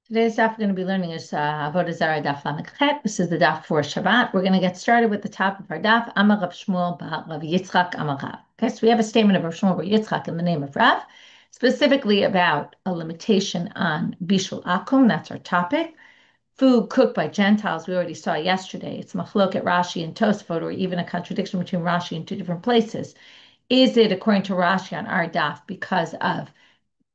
Today's daf we're going to be learning is Avodah Zarah Daf Lamed. This is the daf for Shabbat. We're going to get started with the top of our daf. Amar Rav Shmuel Rav Yitzchak Amar Rav. Okay, so we have a statement of Rav Shmuel Bar Yitzchak in the name of Rav, specifically about a limitation on bishul akum. That's our topic. Food cooked by Gentiles. We already saw yesterday. It's machloket Rashi and Tosfot, or even a contradiction between Rashi in two different places. Is it according to Rashi on our daf because of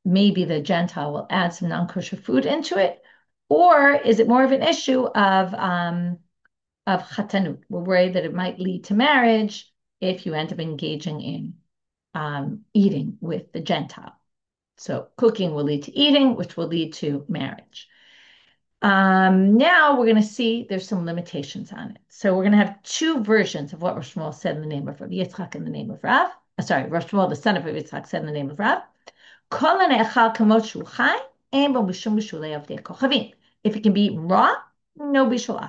maybe the Gentile will add some non-kosher food into it? Or is it more of an issue of chatanut? We're worried that it might lead to marriage if you end up engaging in eating with the Gentile. So cooking will lead to eating, which will lead to marriage. Now we're going to see there's some limitations on it. So we're going to have two versions of what Rosh Shmuel said in the name of Rav Yitzchak in the name of Rav. Rosh Shmuel, the son of Rav Yitzchak, said in the name of Rav. If it can be eaten raw, no bishul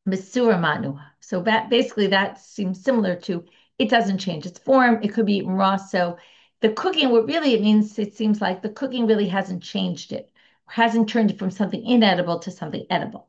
akum. So basically that seems similar to it doesn't change its form. It could be eaten raw. So the cooking, what really it means, it seems like the cooking really hasn't changed it, hasn't turned it from something inedible to something edible.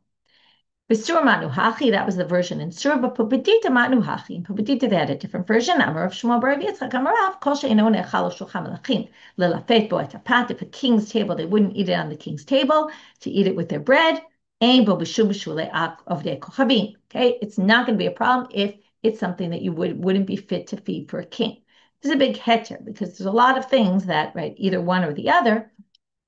B'sur manuhachi, that was the version in Sur, but pubedita manuhachi. In pubedita, they had a different version. Amar of Shmuel Bar Yitzchak, Amar Rav, kol she'eino ne'echal shulchan melachim, lelafet bo et hapat. If a king's table, they wouldn't eat it on the king's table, to eat it with their bread. Ein bo b'shum b'shulei avdei kochavim. Okay, it's not going to be a problem if it's something that you wouldn't be fit to feed for a king. This is a big heter because there's a lot of things that, right, either one or the other.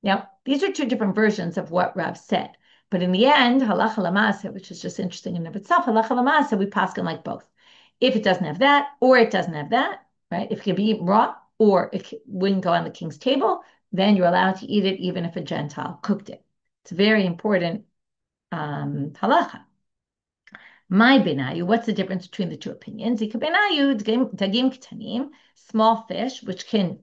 Now, these are two different versions of what Rav said. But in the end, halacha lamasa, which is just interesting in and of itself, halacha lamasa, we paskin like both. If it doesn't have that, or it doesn't have that, right? If it can be eaten raw, or it wouldn't go on the king's table, then you're allowed to eat it even if a Gentile cooked it. It's a very important halacha. My benayu, what's the difference between the two opinions? Benayu, dagim ketanim, small fish, which can't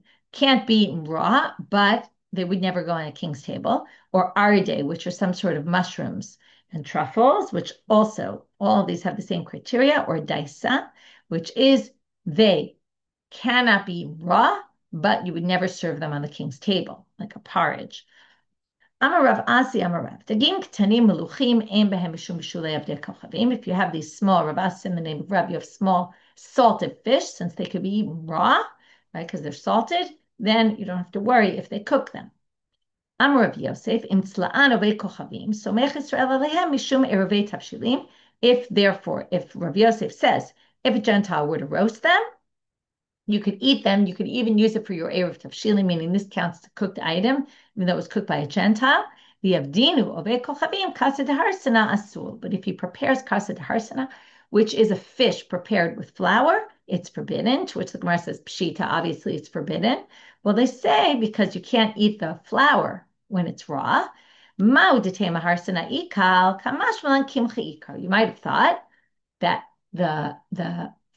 be eaten raw, but they would never go on a king's table, or aride, which are some sort of mushrooms and truffles, which also, all of these have the same criteria, or daisa, which is they cannot be raw, but you would never serve them on the king's table, like a porridge. Amarav Asi Amarav. Dagim ktanim meluchim ein behem mishum b'shulei avdei kochavim. If you have these small Rav Asi in the name of Rav, you have small salted fish, since they could be eaten raw, right? Because they're salted, then you don't have to worry if they cook them. Amarav Yosef im tzla'an ovei kochavim somech Yisrael alehem mishum erevei tavshilim. If therefore, if Rav Yosef says, if a Gentile were to roast them, you could eat them. You could even use it for your erev tavshilim, meaning this counts as a cooked item, even though it was cooked by a Gentile. The avdinu ovei kochavim kaseh deharsana asul. But if he prepares kaseh deharsana, which is a fish prepared with flour, it's forbidden. To which the Gemara says pshita, obviously it's forbidden. Well, they say because you can't eat the flour when it's raw. Ma'u detema harsana ikal kamashmalan kimcha ikal. You might have thought that the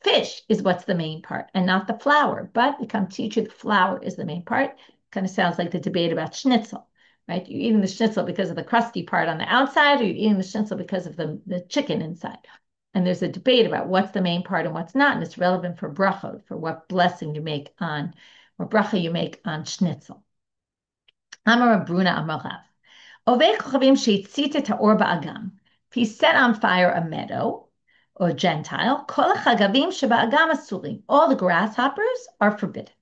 fish is what's the main part and not the flour. But they come teach you the flour is the main part. Kind of sounds like the debate about schnitzel, right? You're eating the schnitzel because of the crusty part on the outside, or you're eating the schnitzel because of the chicken inside. And there's a debate about what's the main part and what's not. And it's relevant for brachot, for what blessing you make on, or bracha you make on schnitzel. Amar Bruna Amarav. Ovei kochavim sheitzit ta'or ba'agam. If he set on fire a meadow, or Gentile, kol hachagavim sheba'agam asurim. All the grasshoppers are forbidden.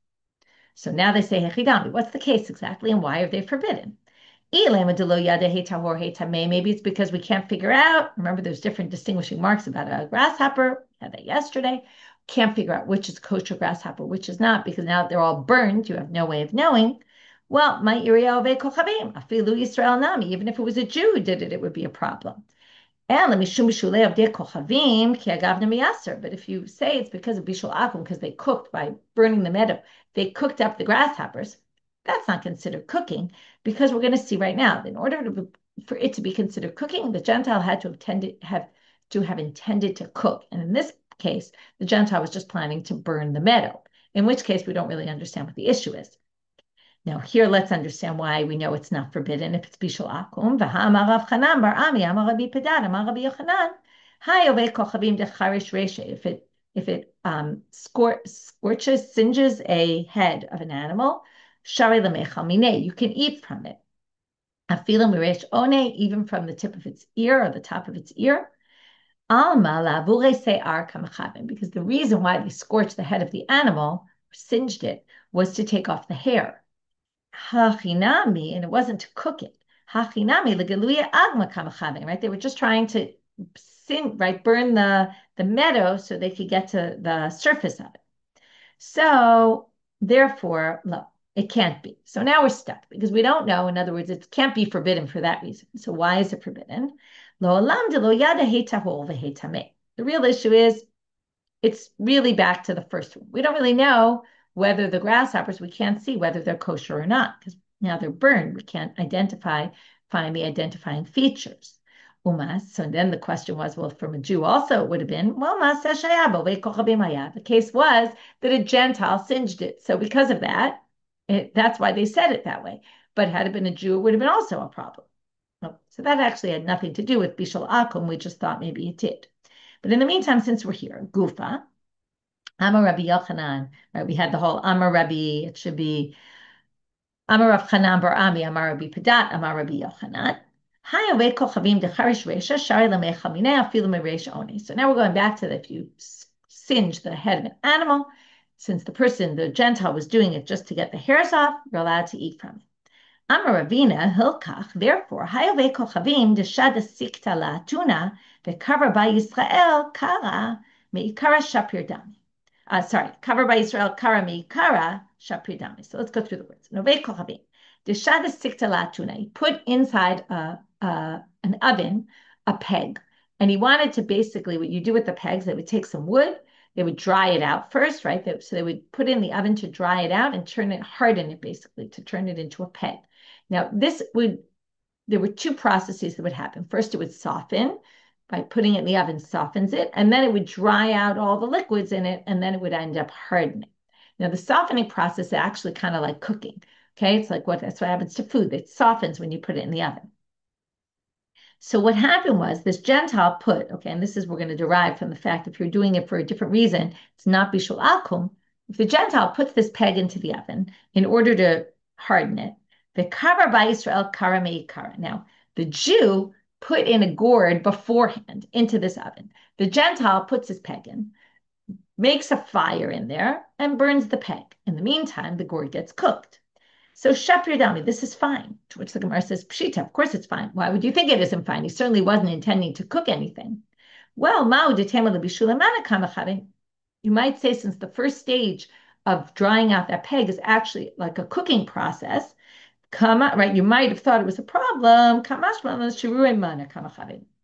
So now they say hechidami. What's the case exactly, and why are they forbidden? Maybe it's because we can't figure out. Remember, there's different distinguishing marks about a grasshopper. We had that yesterday. Can't figure out which is kosher grasshopper, which is not, because now they're all burned. You have no way of knowing. Well, my area of kochavim, afilu Yisrael nami. Even if it was a Jew who did it, it would be a problem. But if you say it's because of bishul akum, because they cooked by burning the meadow, they cooked up the grasshoppers, that's not considered cooking, because we're going to see right now, in order for it to be considered cooking, the Gentile had to have intended to cook. And in this case, the Gentile was just planning to burn the meadow, in which case we don't really understand what the issue is. Now here, let's understand why we know it's not forbidden if it's bishul akum. V'ha'amar Rav Chanan bar Ami, amar Rabbi Padad, amar Rabbi Yochanan, hayovei kochavim decharish reshe. If it scorches, singes a head of an animal, shari lemechal minei, you can eat from it. Afilu miresh one, even from the tip of its ear or the top of its ear. Alma lavure se'ar kamachavim, because the reason why they scorched the head of the animal, singed it, was to take off the hair. Hachinami, and it wasn't to cook it. Hachinami legaluya agma kamachavim, right? They were just trying to burn the meadow so they could get to the surface of it. So therefore, no, it can't be. So now we're stuck because we don't know. In other words, it can't be forbidden for that reason. So why is it forbidden? The real issue is it's really back to the first one. We don't really know whether the grasshoppers, we can't see whether they're kosher or not because now they're burned. We can't find the identifying features. Umas. So then the question was, well, from a Jew also it would have been, well, the case was that a Gentile singed it. So because of that, that's why they said it that way. But had it been a Jew, it would have been also a problem. So that actually had nothing to do with Bishul Akum. We just thought maybe it did. But in the meantime, since we're here, Gufa, Amar Rabbi Yochanan, right? We had the whole Amar Rabbi, it should be Amar Rav Chanan bar Ami, Amar Rabbi Padat, Amar Rabbi Yochanan. So now we're going back to that if you singe the head of an animal, since the Gentile, was doing it just to get the hairs off, you're allowed to eat from it. Amar Ravina Hilkach, therefore, Hayave Kochavim Deshad Sikta La Tuna V'Kavar Ba Yisrael Kara Meikara Shapir Dami. Cover by Israel Kara Meikara Shapir Dami. So let's go through the words. Novei Kochavim Deshad Sikta La Tuna. He put inside an oven a peg, and he wanted to basically what you do with the pegs. They would take some wood. They would dry it out first, right? So they would put it in the oven to dry it out and harden it basically to turn it into a peg. Now, there were two processes that would happen. First, it would soften by putting it in the oven, softens it, and then it would dry out all the liquids in it, and then it would end up hardening. Now, the softening process is actually kind of like cooking. Okay, it's like that's what happens to food. It softens when you put it in the oven. So what happened was this Gentile and this is we're going to derive from the fact if you're doing it for a different reason, it's not bishul akum. If the Gentile puts this peg into the oven in order to harden it, the kavar by Israel kara meikara. Now, the Jew put in a gourd beforehand into this oven. The Gentile puts his peg in, makes a fire in there, and burns the peg. In the meantime, the gourd gets cooked. So Shapir Dami, this is fine. To which the Gemara says, Pshita, of course it's fine. Why would you think it isn't fine? He certainly wasn't intending to cook anything. Well, you might say since the first stage of drying out that peg is actually like a cooking process, right? You might have thought it was a problem.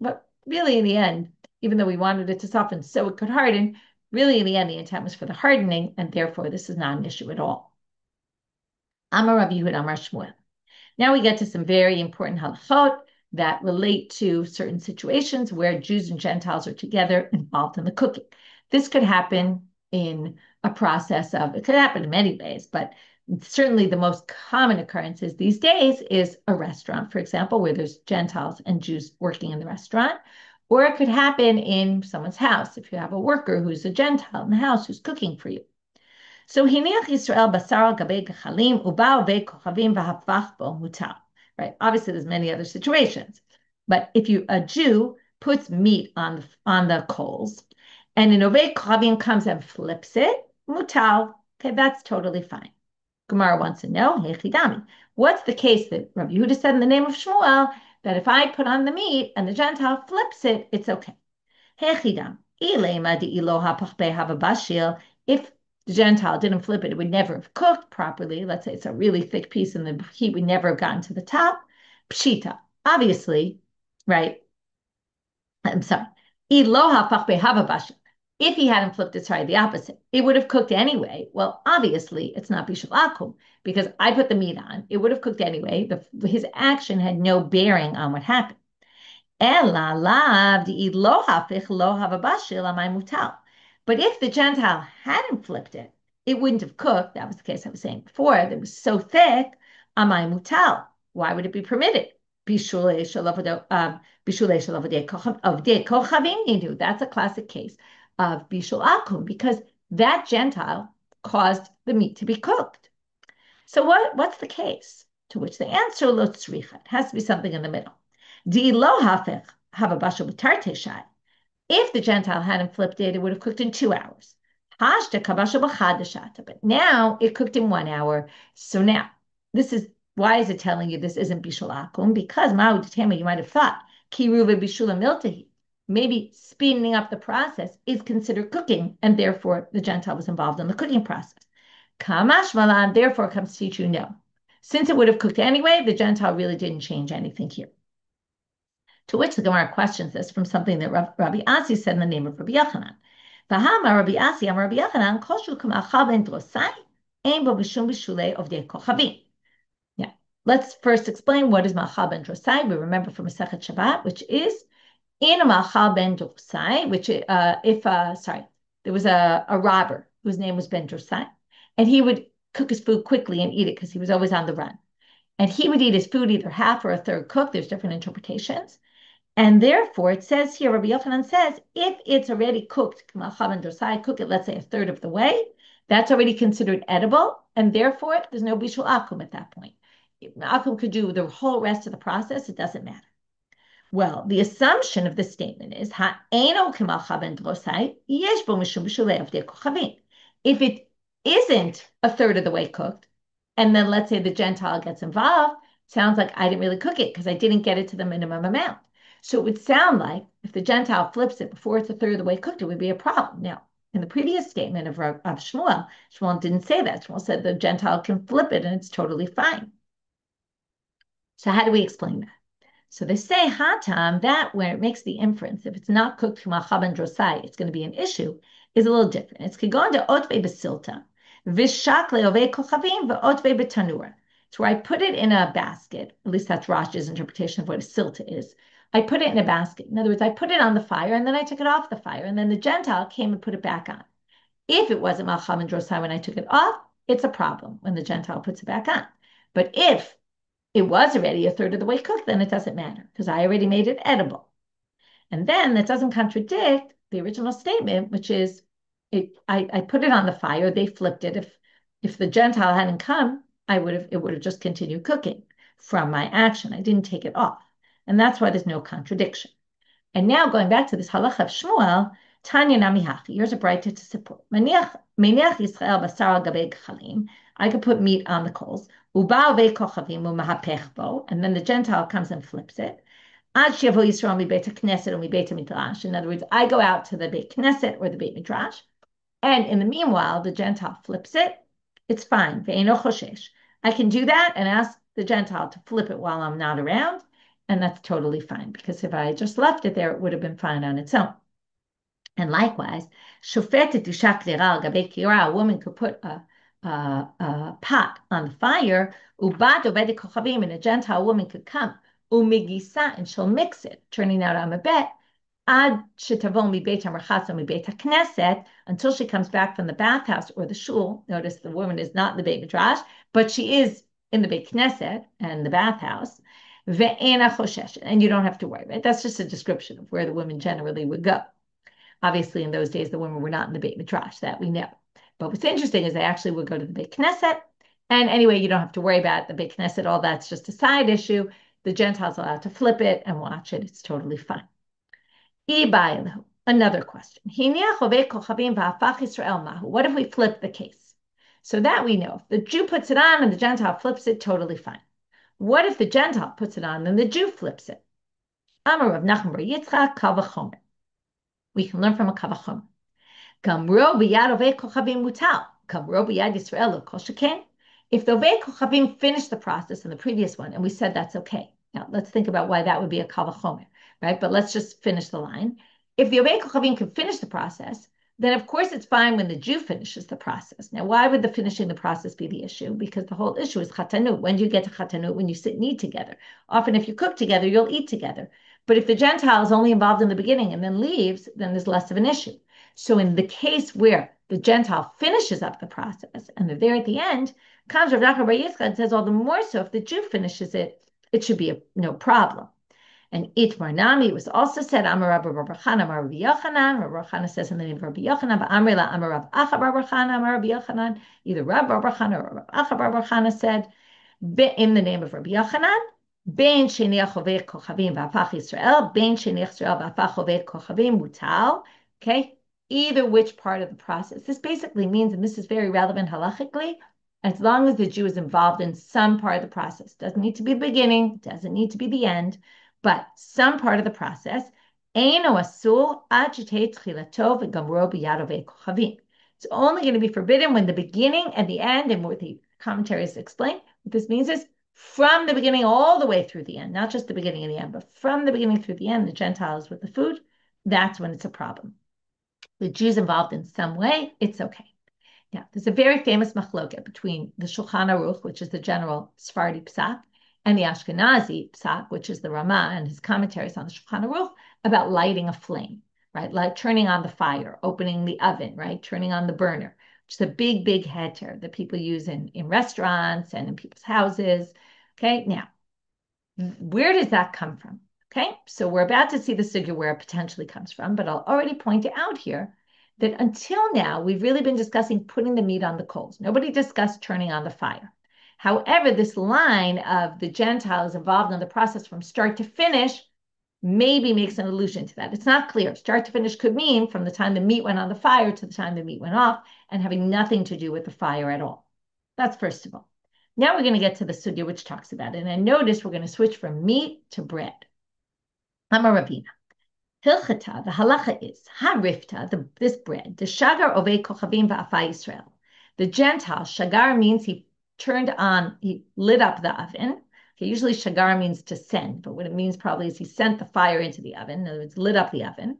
But really in the end, even though we wanted it to soften so it could harden, really in the end, the intent was for the hardening, and therefore this is not an issue at all. Amar Rabbi Yehuda Amar Shmuel. Now we get to some very important halachot that relate to certain situations where Jews and Gentiles are together involved in the cooking. This could happen in a process it could happen in many ways, but certainly the most common occurrences these days is a restaurant, for example, where there's Gentiles and Jews working in the restaurant, or it could happen in someone's house if you have a worker who's a Gentile in the house who's cooking for you. So hiniach Yisrael basar gabe gechalim ubao ve kochavim v'hafach bo mutar. Right. Obviously, there's many other situations, but if a Jew puts meat on the coals, and an ovei kochavim comes and flips it, mutar. Okay, that's totally fine. Gemara wants to know, hechidami, what's the case that Rabbi Yehuda said in the name of Shmuel that if I put on the meat and the Gentile flips it, it's okay. Hechidam ilema di iloha pachbe havabashil. If the Gentile didn't flip it, it would never have cooked properly. Let's say it's a really thick piece and the heat would never have gotten to the top. Pshita, obviously, right? I'm sorry. Iloha pachbe havabashil. If he hadn't flipped it, sorry, the opposite, it would have cooked anyway. Well, obviously, it's not bishul akum because I put the meat on. It would have cooked anyway. His action had no bearing on what happened. But if the Gentile hadn't flipped it, it wouldn't have cooked. That was the case I was saying before. It was so thick. Amay mutal. Why would it be permitted? That's a classic case of bishul akum because that Gentile caused the meat to be cooked. So what's the case? To which the answer, lo tzricha. It has to be something in the middle. Di lo hafech hava bashal b'tarte shai. If the Gentile hadn't flipped it, it would have cooked in 2 hours. Hashta kabasha b'chadashata. But now it cooked in 1 hour. So now, this is, why is it telling you this isn't bishul akum? Because ma'u detema, you might have thought, kiruve bishula miltahi. Maybe speeding up the process is considered cooking, and therefore the Gentile was involved in the cooking process. Kamash malan, therefore comes to teach you no. Since it would have cooked anyway, the Gentile really didn't change anything here. To which the Gemara questions this from something that Rabbi Asi said in the name of Rabbi Yochanan. V'hama Rabbi Asi am Rabbi Yochanan koshu k'ma'achal ben drosai ein bo b'shum b'shulei ovdei kochavim. Yeah, let's first explain what is ma'achal ben drosai. We remember from Masechet Shabbat, which is in a ma'achal ben drosai, which there was a robber whose name was Ben Drosai, and he would cook his food quickly and eat it because he was always on the run. And he would eat his food either half or a third cooked. There's different interpretations. And therefore, it says here, Rabbi Yochanan says, if it's already cooked, cook it, let's say, a third of the way, that's already considered edible, and therefore, there's no bishul akum at that point. Akum could do the whole rest of the process, it doesn't matter. Well, the assumption of this statement is, if it isn't a third of the way cooked, and then let's say the Gentile gets involved, sounds like I didn't really cook it because I didn't get it to the minimum amount. So it would sound like if the Gentile flips it before it's a third of the way cooked, it would be a problem. Now, in the previous statement of Shmuel, Shmuel didn't say that. Shmuel said the Gentile can flip it and it's totally fine. So how do we explain that? So they say hatam, that where it makes the inference, if it's not cooked k'ma'achal ben drosai, it's going to be an issue, is a little different. It's kigon de otve besilta, v'shak le'ovei kochavim v'otve betanura. It's where I put it in a basket. At least that's Rashi's interpretation of what a silta is. I put it in a basket. In other words, I put it on the fire and then I took it off the fire and then the Gentile came and put it back on. If it wasn't ma'achal ben drosai when I took it off, it's a problem when the Gentile puts it back on. But if it was already a third of the way cooked, then it doesn't matter because I already made it edible. And then that doesn't contradict the original statement, which is I put it on the fire, they flipped it. If the Gentile hadn't come, it would have just continued cooking from my action. I didn't take it off. And that's why there's no contradiction. And now going back to this halacha of Shmuel, Tanya Namihachi, here's a brighter to support. Meniach Yisrael basar al gabei chalim. I could put meat on the coals. Ubal ve kochavim umahapech bo, and then the Gentile comes and flips it. Ad shevo Yisrael mi beit knesset or mi beit midrash. In other words, I go out to the beit knesset or the beit midrash, and in the meanwhile, the Gentile flips it. It's fine. Ve'eno choshesh. I can do that and ask the Gentile to flip it while I'm not around. And that's totally fine because if I just left it there, it would have been fine on its own. And likewise, shofetet ishak al gabei kira, a woman could put a pot on the fire, ubat obed kochavim, and a Gentile woman could come, umigisa, and she'll mix it, turning out I'm a bet, ad shetavon mi beit hamerchatz mi beit hakneset, until she comes back from the bathhouse or the shul. Notice the woman is not in the beit midrash, but she is in the beit knesset and the bathhouse. Ve'ena choshesh, and you don't have to worry, right? That's just a description of where the women generally would go. Obviously, in those days, the women were not in the beit midrash, that we know. But what's interesting is they actually would go to the beit knesset, and anyway, you don't have to worry about the beit knesset. All that's just a side issue. The Gentiles are allowed to flip it and watch it. It's totally fine. Another question. What if we flip the case? So that we know. If the Jew puts it on and the Gentile flips it, totally fine. What if the Gentile puts it on and the Jew flips it? Amar Rav Nachman bar Yitzchak kal v'chomer. We can learn from a kal v'chomer. Gamro b'yad ovei kochavim mutal. Gamro b'yad Yisrael lo kol sheken. If the ovei kochavim finished the process in the previous one, and we said that's okay. Now let's think about why that would be a kal v'chomer, right? But let's just finish the line. If the ovei kochavim can finish the process, then of course it's fine when the Jew finishes the process. Now, why would the finishing the process be the issue? Because the whole issue is chatanut. When do you get to chatanut? When you sit and eat together. Often if you cook together, you'll eat together. But if the Gentile is only involved in the beginning and then leaves, then there's less of an issue. So in the case where the Gentile finishes up the process and they're there at the end, comes Rav Nachman bar Yitzchak and says all the more so if the Jew finishes it, it should be no problem. And Itmar Nami was also said, Amar Rabbi Bar Chana, Amar Rabbi Yochanan. Rabbi Chana says in the name of Rabbi Yochanan, but Amar Amar Rav Acha Bar Chana, Amar Rabbi Yochanan. Either Rabbi Bar Chana or Rabbi Acha Bar Chana said, in the name of Rabbi Yochanan, Ben sheniach oved kochavim v'apach Yisrael, Ben sheniach Yisrael v'apach oved kochavim mutal. Okay, either which part of the process. This basically means, and this is very relevant halachically, as long as the Jew is involved in some part of the process, doesn't need to be the beginning, doesn't need to be the end, but some part of the process. Eino asur ad shetei tchilato v'gamro b'yad oved kochavim. It's only going to be forbidden when the beginning and the end, and what the commentaries explain, what this means is from the beginning all the way through the end, not just the beginning and the end, but from the beginning through the end, the Gentiles with the food, that's when it's a problem. The Jews involved in some way, it's okay. Now, there's a very famous machloket between the Shulchan Aruch, which is the general Sephardi psak, and the Ashkenazi psak, which is the Ramah and his commentaries on the Shulchan Aruch, about lighting a flame, right? Like turning on the fire, opening the oven, right? Turning on the burner, which is a big, big heter that people use in restaurants and in people's houses. Okay, now, where does that come from? Okay, so we're about to see the sugya where it potentially comes from, but I'll already point it out here that until now, we've really been discussing putting the meat on the coals. Nobody discussed turning on the fire. However, this line of the Gentiles involved in the process from start to finish maybe makes an allusion to that. It's not clear. Start to finish could mean from the time the meat went on the fire to the time the meat went off and having nothing to do with the fire at all. That's first of all. Now we're going to get to the sugya, which talks about it. And notice we're going to switch from meat to bread. I'm a Rabina. Hilchata, the halacha is, harifta, this bread, the shagar ovei kochavim va'afai Yisrael. The Gentile, shagar means he lit up the oven. Okay, usually shagar means to send, but what it means probably is he sent the fire into the oven. In other words, lit up the oven.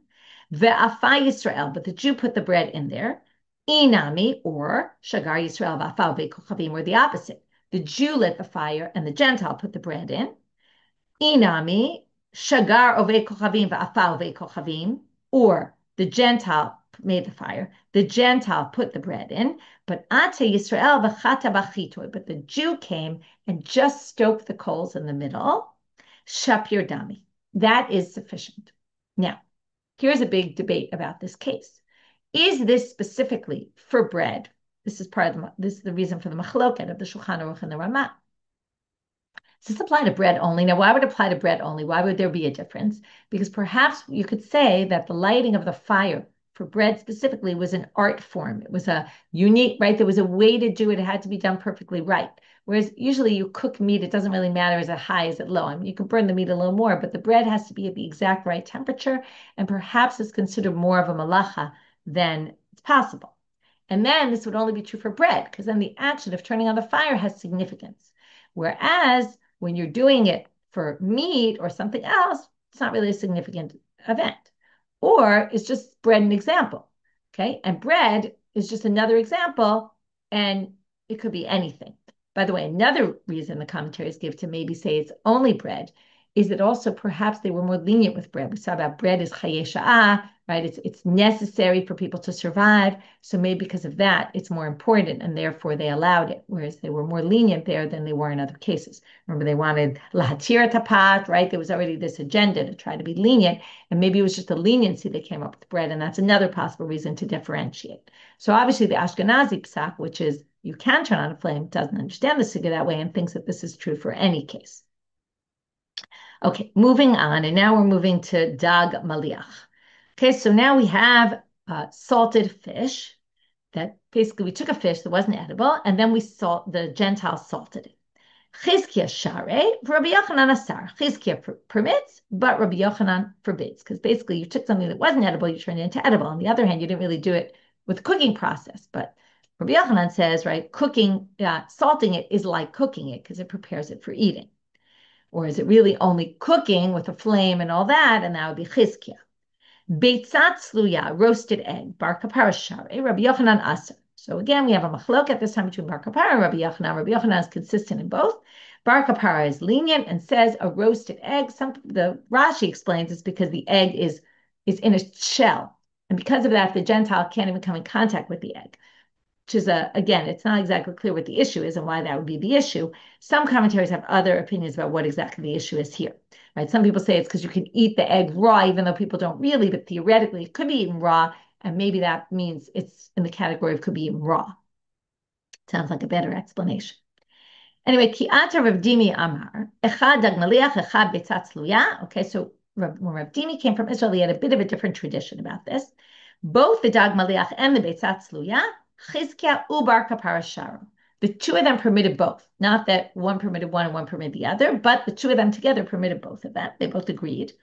Ve'afai Yisrael, but the Jew put the bread in there. Inami, or shagar Yisrael va'afai ovei kochavim, or the opposite. The Jew lit the fire and the Gentile put the bread in. Inami, shagar ovei kochavim va'afal ovei kochavim, or the Gentile made the fire, the Gentile put the bread in, but ate Yisrael v'chata b'chitoy, but the Jew came and just stoked the coals in the middle, shapir dami. That is sufficient. Now, here's a big debate about this case. Is this specifically for bread? This is the reason for the machloket of the Shulchan Aruch and the Ramah. Does this apply to bread only? Now, why would it apply to bread only? Why would there be a difference? Because perhaps you could say that the lighting of the fire for bread specifically was an art form. It was a unique, right? There was a way to do it. It had to be done perfectly right. Whereas usually you cook meat, it doesn't really matter is it high, is it low. I mean, you can burn the meat a little more, but the bread has to be at the exact right temperature. And perhaps it's considered more of a malacha than it's possible. And then this would only be true for bread, because then the action of turning on the fire has significance. Whereas when you're doing it for meat or something else, it's not really a significant event. Or it's just bread an example, okay? And bread is just another example, and it could be anything. By the way, another reason the commentaries give to maybe say it's only bread is that also perhaps they were more lenient with bread. We saw about bread is chayei sha'ah, right? It's necessary for people to survive. So maybe because of that, it's more important, and therefore they allowed it, whereas they were more lenient there than they were in other cases. Remember, they wanted lahatir tapat, right? There was already this agenda to try to be lenient, and maybe it was just a leniency that came up with bread, and that's another possible reason to differentiate. So obviously the Ashkenazi psak, which is you can turn on a flame, doesn't understand the sugya that way and thinks that this is true for any case. Okay, moving on, and now we're moving to dag maliach. Okay, so now we have salted fish. That basically we took a fish that wasn't edible, and then the Gentiles salted it. Chizkiah share, Rabbi Yochanan asar. Chizkiah permits, but Rabbi Yochanan forbids, because basically you took something that wasn't edible, you turned it into edible. On the other hand, you didn't really do it with the cooking process, but Rabbi Yochanan says, right, salting it is like cooking it because it prepares it for eating. Or is it really only cooking with a flame and all that? And that would be chizkiah. Beitzat sluya, roasted egg, bar kapara shari, Rabbi Yochanan asa. So again, we have a machlok at this time between bar kapara and Rabbi Yochanan. Rabbi Yochanan is consistent in both. Bar kapara is lenient and says a roasted egg. The Rashi explains it's because the egg is in a shell. And because of that, the Gentile can't even come in contact with the egg. Which is again, it's not exactly clear what the issue is and why that would be the issue. Some commentaries have other opinions about what exactly the issue is here, right? Some people say it's because you can eat the egg raw, even though people don't really, but theoretically it could be eaten raw, and maybe that means it's in the category of could be eaten raw. Sounds like a better explanation. Anyway, Ki'ata Rav Dimi Amar, Echad Dagmaliach, Echad Beitzat Tluya. Okay, so when Rav Dimi came from Israel, he had a bit of a different tradition about this. Both the Dagmaliach and the Beitzat Tluya, Chizkiah Ubar Kapara Sharon. The two of them permitted both. Not that one permitted one and one permitted the other, but the two of them together permitted both of them. They both agreed.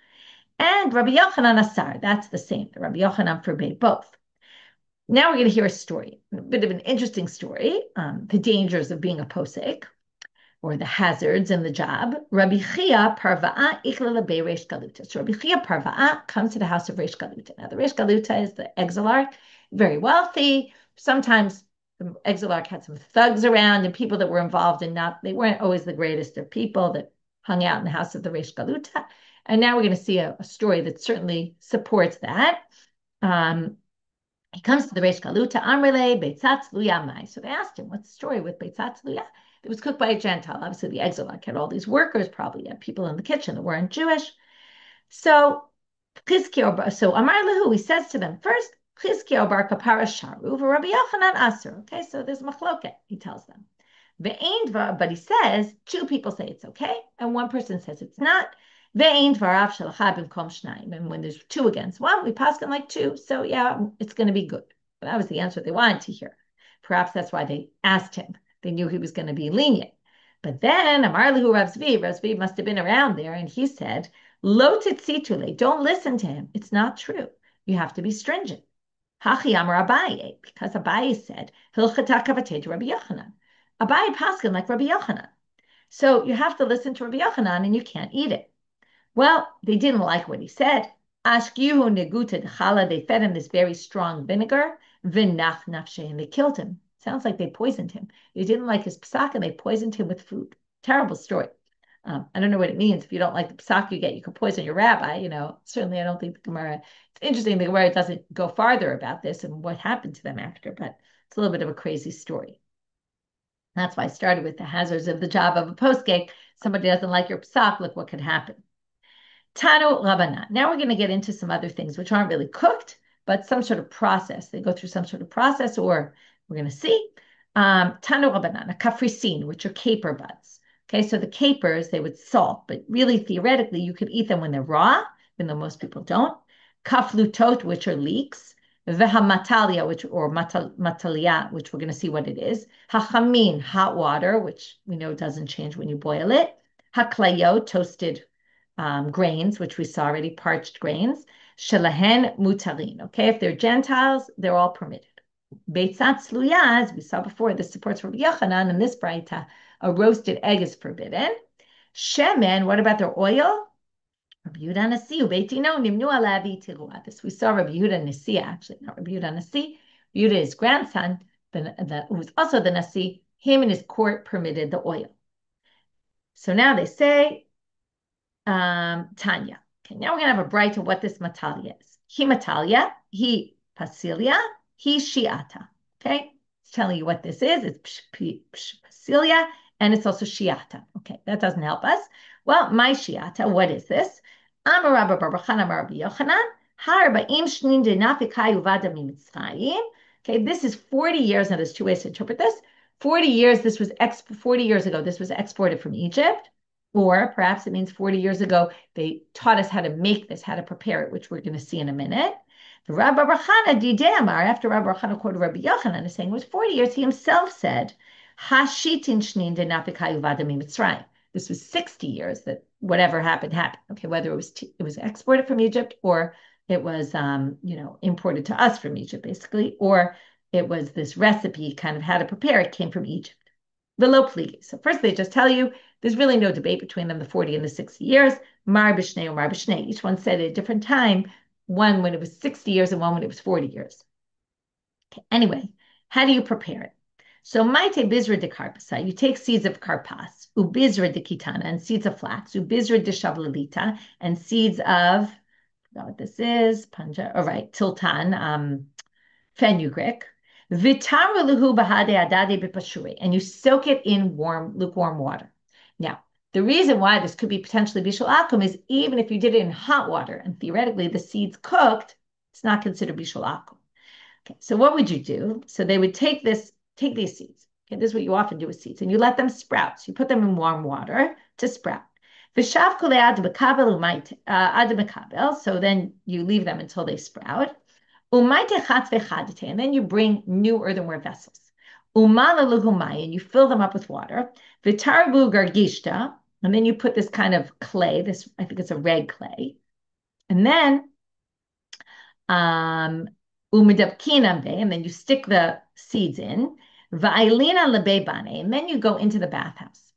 And Rabbi Yochanan Asar, that's the same. Rabbi Yochanan forbade both. Now we're going to hear a story, a bit of an interesting story, the dangers of being a posek, or the hazards in the job. Rabbi Chia Parva'a Ikla Be Reish Galuta. So Rabbi Chia Parva'a comes to the house of Reish Galuta. Now the Reish Galuta is the exilarch, very wealthy. Sometimes the exilarch had some thugs around and people that were involved in they weren't always the greatest of people that hung out in the house of the Reish Galuta. And now we're going to see a story that certainly supports that. He comes to the Reish Galuta, Amrele, Beitzat Tluya Mai. So they asked him, what's the story with Beitzat Tluya? It was cooked by a Gentile. Obviously, the exilarch had all these workers, probably had people in the kitchen that weren't Jewish. So Amar Lahu, he says to them, first, Chizkiah bar kapara sharu, Rabbi Yochanan aser. Okay, so there's machloket, he tells them. But he says, two people say it's okay, and one person says it's not. And when there's two against one, we pass them like two. So yeah, it's going to be good. But that was the answer they wanted to hear. Perhaps that's why they asked him. They knew he was going to be lenient. But then Amar Lahu Rav Zvi must have been around there, and he said, Lo titzitule, don't listen to him. It's not true. You have to be stringent. Hachi Amar Abaye, because Abaye said, Hilchata kavatei Rabbi Yochanan. Abaye paskin like Rabbi Yochanan. So you have to listen to Rabbi Yochanan, and you can't eat it. Well, they didn't like what he said. Ashkihu neguta chala. They fed him this very strong vinegar. V'nach nafshe, and they killed him. Sounds like they poisoned him. They didn't like his psak, and they poisoned him with food. Terrible story. I don't know what it means. If you don't like the psak you get, you could poison your rabbi. Certainly I don't think the Gemara. It's interesting the Gemara doesn't go farther about this and what happened to them after, but it's a little bit of a crazy story. That's why I started with the hazards of the job of a postgate. Somebody doesn't like your psak, look what could happen. Tano Rabbanat. Now we're going to get into some other things which aren't really cooked, but some sort of process. They go through some sort of process, or we're going to see. Tano Rabbanat, a kafrisin, which are caper buds. Okay, so the capers, they would salt, but really theoretically, you could eat them when they're raw, even though most people don't. Kaflutot, which are leeks. Vehamatalia, matalia, which we're going to see what it is. Hachamin, hot water, which we know doesn't change when you boil it. Haklayot, toasted grains, which we saw already, parched grains. Shelahen mutarin. Okay, if they're Gentiles, they're all permitted. Beitzat Tluya, as we saw before, this supports Rabbi Yochanan, and this braita, a roasted egg is forbidden. Shemen, what about their oil? Rabbi Yehuda Nasi, ubeitino nimnu alavi tirua. This we saw Rabbi Yehuda Nasi, actually, not Rabbi Yehuda Nasi. Yehuda, his grandson, who was also the Nasi, him and his court permitted the oil. So now they say, Tanya. Okay, now we're going to have a bright of what this matalia is. He matalia, he pasilia, he shiata. Okay, it's telling you what this is. It's pasilia, and it's also shiata. Okay, that doesn't help us. Well, my shiata, what is this? Amar Rabba Barbachan Amar Rabbi Yochanan, Harba'im shnin denafikai uvada mimitzrayim. Okay, this is 40 years. Now, there's two ways to interpret this. 40 years, 40 years ago, this was exported from Egypt. Or perhaps it means 40 years ago, they taught us how to make this, how to prepare it, which we're going to see in a minute. The Rabbi Barchana Didamar, after Rabbi Barchana quoted Rabbi Yochanan, is saying it was 40 years, he himself said, Hashitin shnin denafikai uvada mimitzrayim. This was 60 years that whatever happened, happened. Okay, whether it was exported from Egypt or it was, imported to us from Egypt, basically, or it was this recipe, kind of how to prepare it, came from Egypt. Velo pligi. So first they just tell you there's really no debate between them, the 40 and the 60 years. Mar b'shnei or mar b'shnei. Each one said at a different time, one when it was 60 years and one when it was 40 years. Okay, anyway, how do you prepare it? So maite bizra de karpasa, you take seeds of karpas, ubizra de kitana, and seeds of flax, ubizra de shavlalita, and seeds of, I forgot what this is, panja, all right, tiltan, fenugreek, vitaru bahade adade bipashure, and you soak it in lukewarm water. Now, the reason why this could be potentially bishul akum is even if you did it in hot water, and theoretically the seeds cooked, it's not considered bishul akum. Okay, so what would you do? So they would take these seeds, Okay, this is what you often do with seeds, and you let them sprout. So you put them in warm water to sprout. So then you leave them until they sprout. And then you bring new earthenware vessels. And you fill them up with water. And then you put this kind of clay, this, I think it's a red clay. And then and then you stick the seeds in. And then you go into the bathhouse.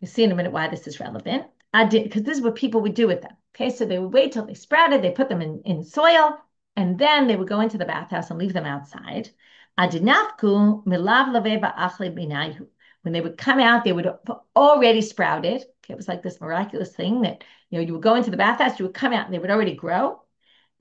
You'll see in a minute why this is relevant. Because this is what people would do with them. Okay, so they would wait till they sprouted, they put them in soil, and then they would go into the bathhouse and leave them outside. When they would come out, they would have already sprouted. Okay, it was like this miraculous thing that you would go into the bathhouse, you would come out, and they would already grow.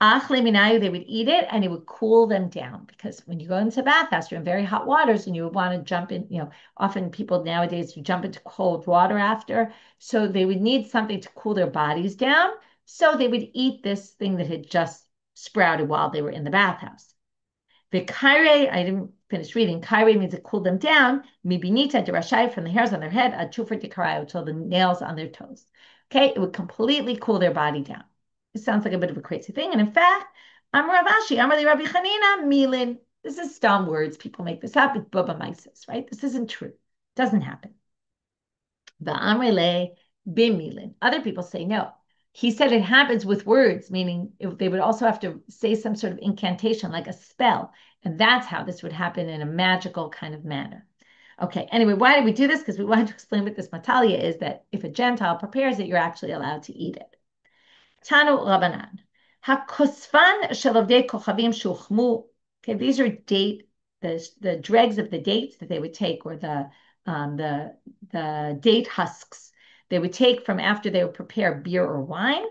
They would eat it and it would cool them down because when you go into a bathhouse, you're in very hot waters and you would want to jump in. Often people nowadays, you jump into cold water after. So they would need something to cool their bodies down. So they would eat this thing that had just sprouted while they were in the bathhouse. The kaire, I didn't finish reading. Kaire means it cooled them down. Mibinita derashai, from the hairs on their head, achufar dikarayo, till the nails on their toes. Okay, it would completely cool their body down. It sounds like a bit of a crazy thing. And in fact, Amar Ravashi, Amar li Rabbi Chanina, Milin. This is stom words. People make this up. It's Bubba Mises, right? This isn't true. It doesn't happen. The Amrele Bimilin. Other people say no. He said it happens with words, meaning they would also have to say some sort of incantation, like a spell. And that's how this would happen in a magical kind of manner. Okay, anyway, why did we do this? Because we wanted to explain what this matalia is, that if a Gentile prepares it, you're actually allowed to eat it. Tanu Rabbanan. Hakosfan shalavdei kochavim shuchmu. Okay, these are the dregs of the dates that they would take, or the date husks they would take from after they would prepare beer or wine.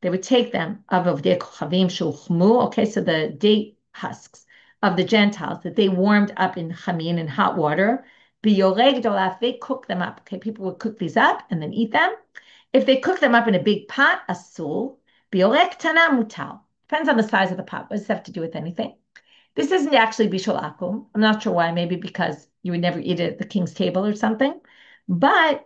They would take them of avdei kochavim shuchmu. Okay, so the date husks of the Gentiles that they warmed up in chamin, in hot water. Biyoreg dolaf, they cook them up. Okay, people would cook these up and then eat them. If they cook them up in a big pot, asul, biorek tana mutal. Depends on the size of the pot. What does this have to do with anything? This isn't actually bishul akum. I'm not sure why. Maybe because you would never eat it at the king's table or something. But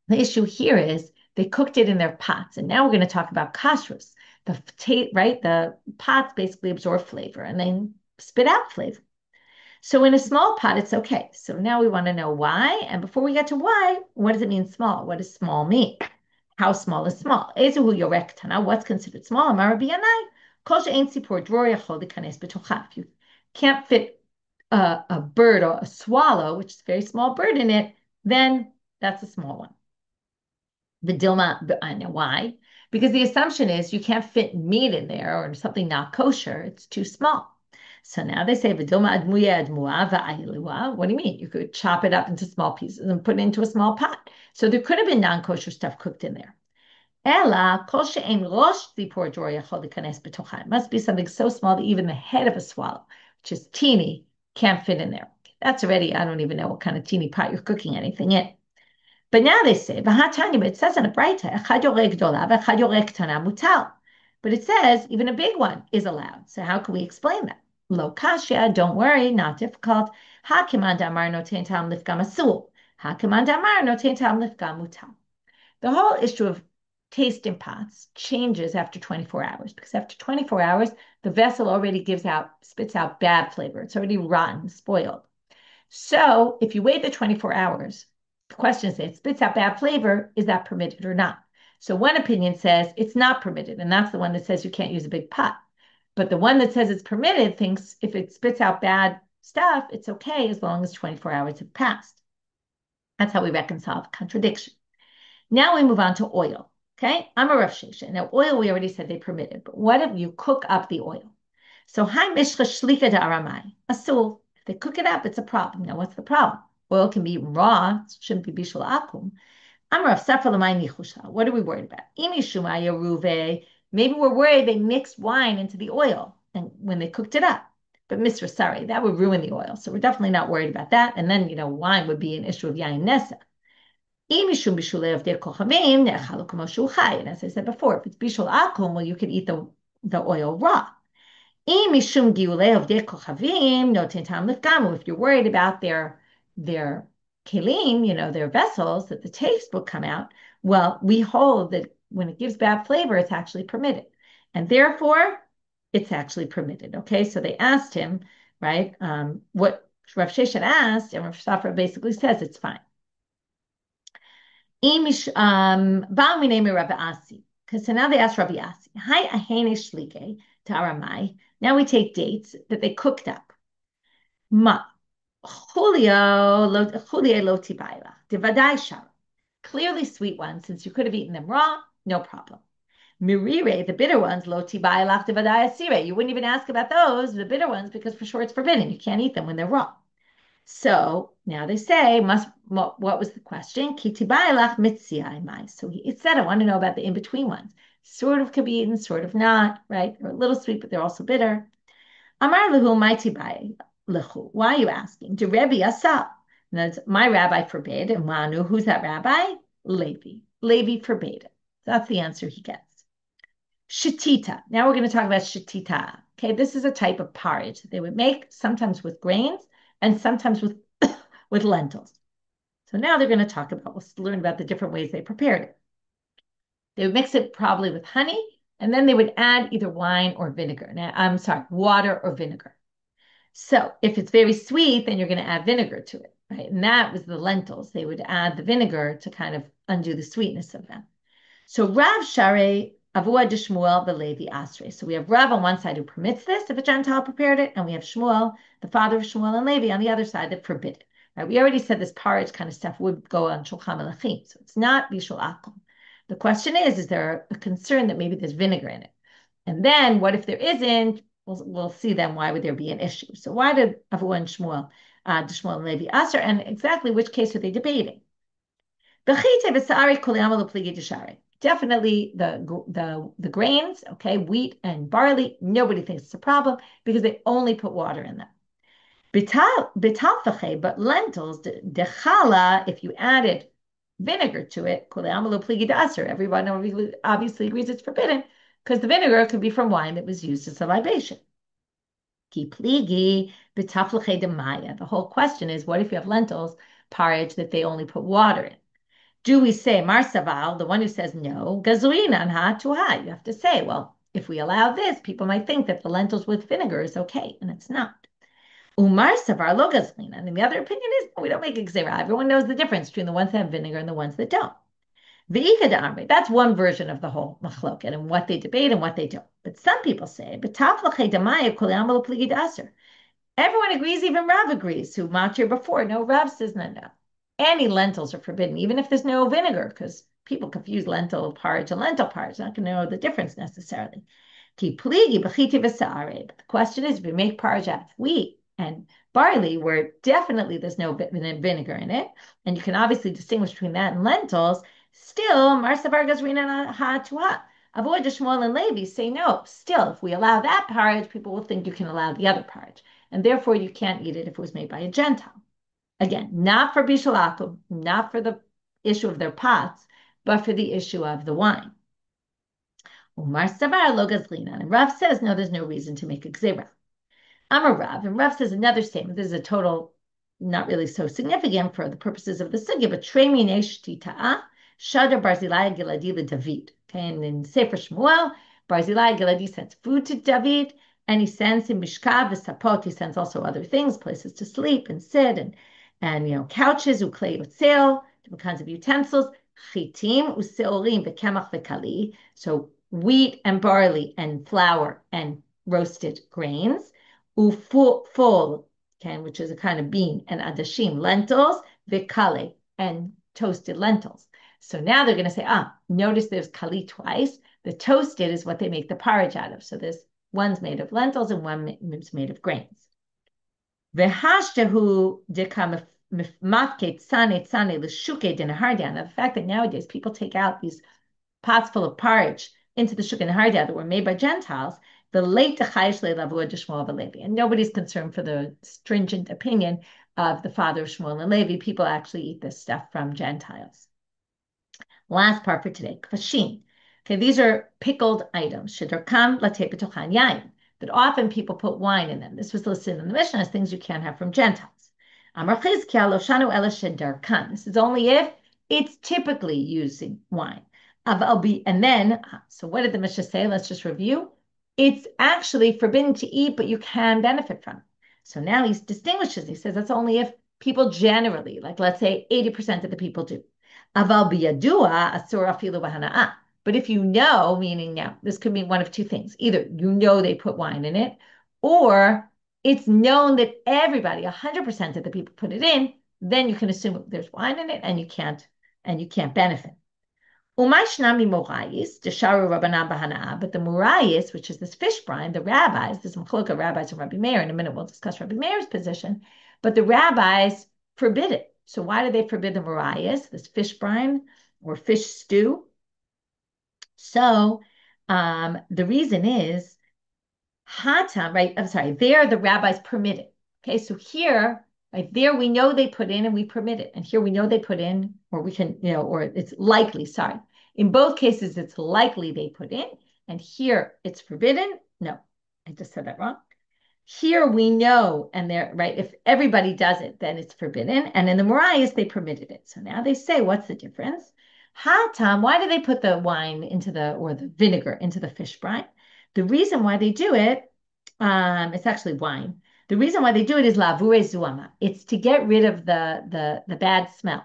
the issue here is they cooked it in their pots. And now we're going to talk about kashrus. The pots basically absorb flavor and then spit out flavor. So in a small pot, it's okay. So now we want to know why. And before we get to why, what does it mean small? What does small mean? How small is small? What's considered small? If you can't fit a bird or a swallow, which is a very small bird in it, then that's a small one. I know why. Because the assumption is you can't fit meat in there or something not kosher. It's too small. So now they say, what do you mean? You could chop it up into small pieces and put it into a small pot. So there could have been non-kosher stuff cooked in there. It must be something so small that even the head of a swallow, which is teeny, can't fit in there. That's already, I don't even know what kind of teeny pot you're cooking anything in. But now they say, but it says in a bright but it says even a big one is allowed. So how can we explain that? Lo kashya, don't worry, not difficult. Hakiman damar noten tam lifgam asul. Hakiman damar noten tam lifgam mutal. The whole issue of taste in pots changes after 24 hours because after 24 hours, the vessel already spits out bad flavor. It's already rotten, spoiled. So if you wait the 24 hours, the question is, it spits out bad flavor, is that permitted or not? So one opinion says it's not permitted, and that's the one that says you can't use a big pot. But the one that says it's permitted thinks if it spits out bad stuff, it's okay as long as 24 hours have passed. That's how we reconcile the contradiction. Now we move on to oil. Okay, I'm a Rav Shesha. Now oil, we already said they permitted, but what if you cook up the oil? So hi mishcha shlika da aramai asul. If they cook it up, it's a problem. Now what's the problem? Oil can be raw, it shouldn't be bishul akum. What are we worried about? Maybe we're worried they mixed wine into the oil and when they cooked it up. But Mr. Sorry, that would ruin the oil. So we're definitely not worried about that. And then, wine would be an issue of yain nesa. And as I said before, if it's bishul akum, well, you could eat the oil raw. If you're worried about their their kelim, their vessels, that the taste will come out. Well, we hold that when it gives bad flavor, it's actually permitted. And therefore, it's actually permitted. Okay, so they asked him, right, what Rav Sheshet asked, and Rav Safra basically says it's fine. Because so now they asked Rabbi Asi, Hi ahene shlike taramai. Now we take dates that they cooked up. Ma Julio lo tibaila divadai shara. Clearly sweet ones, since you could have eaten them raw, no problem. Mirire, the bitter ones, lo tibailach divadai asire. You wouldn't even ask about those, the bitter ones, because for sure it's forbidden. You can't eat them when they're raw. So now they say, what was the question? Kitibailach mitziai. So it said, I want to know about the in-between ones. Sort of could be eaten, sort of not, right? They're a little sweet, but they're also bitter. Amar lehu maitibai lehu. Why are you asking? Do Rebbe Asal? My rabbi forbade. And Manu, who's that rabbi? Levi. Levi forbade it. That's the answer he gets. Shatita. Now we're going to talk about shatita. Okay, this is a type of porridge that they would make sometimes with grains and sometimes with with lentils. So now they're going to talk about, let's learn about the different ways they prepared it. They would mix it probably with honey, and then they would add either wine or vinegar. Now, I'm sorry, water or vinegar. So if it's very sweet, then you're going to add vinegar to it, right? And that was the lentils. They would add the vinegar to kind of undo the sweetness of them. So Rav Share Avodah Shmuel the Levi Asre. So we have Rav on one side who permits this if a Gentile prepared it, and we have Shmuel, the father of Shmuel and Levi, on the other side that forbid it. Right? We already said this porridge kind of stuff would go on Shulchan Melachim, so it's not Bishul Akum. The question is there a concern that maybe there's vinegar in it? And then what if there isn't? We'll see then why would there be an issue. So why did Avu and Shmuel, Shmuel and Levi Aser, and exactly which case are they debating? Definitely the grains, okay, wheat and barley, nobody thinks it's a problem because they only put water in them. But lentils, dechala, if you added vinegar to it, everyone obviously agrees it's forbidden because the vinegar could be from wine that was used as a libation. The whole question is, what if you have lentils, porridge that they only put water in? Do we say Marsaval, the one who says no, gazuinan ha tuha? You have to say, well, if we allow this, people might think that the lentils with vinegar is okay, and it's not. Umar savar lo gazlinan. And the other opinion is we don't make gzera. Everyone knows the difference between the ones that have vinegar and the ones that don't. That's one version of the whole machloket and what they debate and what they don't. But some people say, everyone agrees, even Rav agrees, who mocked here before. No, Rav says no. Any lentils are forbidden, even if there's no vinegar, because people confuse lentil porridge and lentil porridge. Not going to know the difference necessarily. But the question is, if we make porridge out of wheat and barley, where definitely there's no vinegar in it, and you can obviously distinguish between that and lentils, still, Marsavar Gazrina Ha-Tuha. Avodah Shmuel and Levi say no. Still, if we allow that porridge, people will think you can allow the other porridge. And therefore, you can't eat it if it was made by a Gentile. Again, not for Bishul Akum, not for the issue of their pots, but for the issue of the wine. Umar Savar Lo Gazlina. And Rav says, no, there's no reaon to make a gzera. Amar Rav, and Rav says another statement. This is a total, not really so significant for the purposes of the sugya, but Tremi Neshti Ta'a, Shadar Barzilai Giladi David. Okay, and in Sefer Shmuel, Barzilai Giladi sends food to David, and he sends him Mishkav, Sapot, he sends also other things, places to sleep and sit, and couches, uklei utzel, different kinds of utensils, chitim, useorim, v'kemach v'kali, so wheat and barley and flour and roasted grains, ufol, okay, which is a kind of bean, and adashim, lentils, v'kale, and toasted lentils. So now they're going to say, notice there's kali twice. The toasted is what they make the porridge out of. So there's one's made of lentils and one's made of grains. The fact that nowadays people take out these pots full of porridge into the shuk and hardia that were made by Gentiles, and nobody's concerned for the stringent opinion of the father of Shmuel and Levi. People actually eat this stuff from Gentiles. Last part for today, kvashim. Okay, these are pickled items. That often people put wine in them. This was listed in the Mishnah as things you can't have from Gentiles. Amar Chizkiah lo shanu ela shedarkan. This is only if it's typically using wine. And then, so what did the Mishnah say? Let's just review. It's actually forbidden to eat, but you can benefit from it. So now he distinguishes. He says that's only if people generally, like let's say 80% of the people do. Aval biyadua asur afilu b'hana'ah. But if you know, meaning now, this could mean one of two things. Either you know they put wine in it, or it's known that everybody, 100% of the people put it in, then you can assume there's wine in it and you can't benefit. Umaishnami morayis, desharu rabbanan bahana'a, but the morayis, which is this fish brine, the rabbis, there's some chalukah rabbis and Rabbi Meir. In a minute, we'll discuss Rabbi Meir's position, but the rabbis forbid it. So why do they forbid the morayis, this fish brine or fish stew? So the reason is hatam, right? I'm sorry, there the rabbis permit it. Okay, so here, right there, we know they put in and we permit it. And here we know they put in, or we can, or it's likely, sorry. In both cases, it's likely they put in, and here it's forbidden. No, I just said that wrong. Here we know, and they're right, if everybody does it, then it's forbidden. And in the Mariahs, they permitted it. So now they say, what's the difference? Hatam, why do they put the wine or the vinegar into the fish brine? The reason why they do it, it's actually wine. The reason why they do it is lavure zuama. It's to get rid of the bad smell.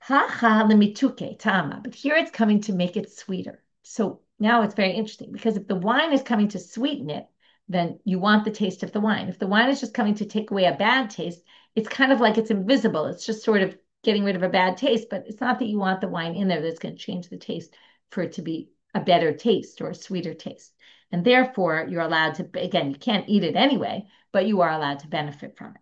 Ha lemituke tama. But here it's coming to make it sweeter. So now it's very interesting because if the wine is coming to sweeten it, then you want the taste of the wine. If the wine is just coming to take away a bad taste, it's kind of like it's invisible. It's just sort of getting rid of a bad taste, but it's not that you want the wine in there that's going to change the taste for it to be a better taste or a sweeter taste. And therefore, you're allowed to, again, you can't eat it anyway, but you are allowed to benefit from it.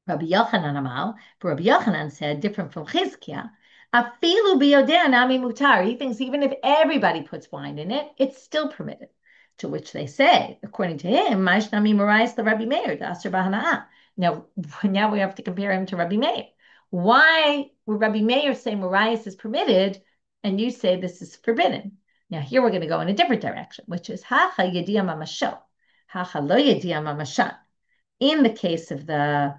Rabbi Yochanan Amal, but Rabbi Yochanan said, different from Chizkiah, afilu biyodeh nami mutar. He thinks even if everybody puts wine in it, it's still permitted. To which they say, according to him, Maishnami Marais the Rabbi Meir, Daser Bahana'ah. Now we have to compare him to Rabbi Meir. Why would Rabbi Meir say Marias is permitted and you say this is forbidden? Now here we're going to go in a different direction, which is Hacha Yediyah Mamasho, Hacha Lo Yediyah Mamashan. In the case of the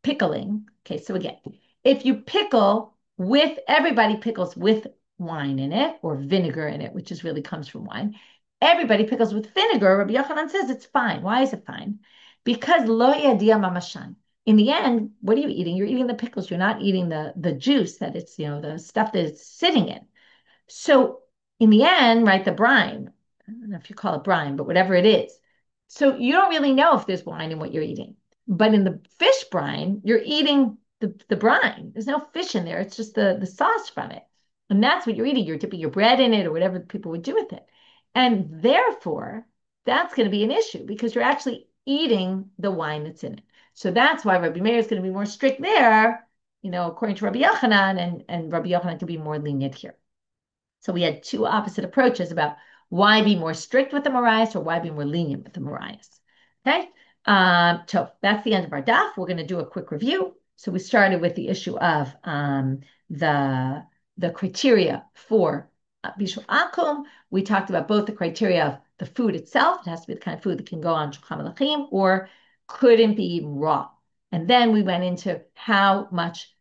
pickling, okay, so again, if you pickle with, everybody pickles with wine in it or vinegar in it, which is really comes from wine. Everybody pickles with vinegar. Rabbi Yochanan says it's fine. Why is it fine? Because lo yadia mamashan. In the end, what are you eating? You're eating the pickles. You're not eating the juice that it's, the stuff that it's sitting in. So in the end, right, the brine, I don't know if you call it brine, but whatever it is. So you don't really know if there's wine in what you're eating. But in the fish brine, you're eating the brine. There's no fish in there. It's just the sauce from it. And that's what you're eating. You're dipping your bread in it or whatever people would do with it. And therefore, that's going to be an issue because you're actually eating the wine that's in it. So that's why Rabbi Meir is going to be more strict there, according to Rabbi Yochanan, and Rabbi Yochanan could be more lenient here. So we had two opposite approaches about why be more strict with the Marias or why be more lenient with the Marias. Okay, so that's the end of our daf. We're going to do a quick review. So we started with the issue of the criteria for bishul akum. We talked about both the criteria of the food itself. It has to be the kind of food that can go on shulchan malachim or couldn't be eaten raw. And then we went into how much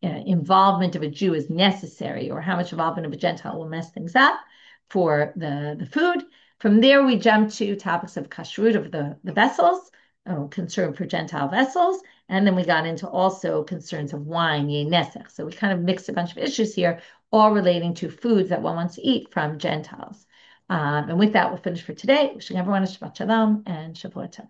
involvement of a Jew is necessary or how much involvement of a Gentile will mess things up for the food. From there, we jumped to topics of kashrut of the vessels, concern for Gentile vessels, and then we got into also concerns of wine, nesech. So we kind of mixed a bunch of issues here, all relating to foods that one wants to eat from Gentiles. And with that, we'll finish for today. Wishing everyone a Shabbat Shalom and Shavuot Tov.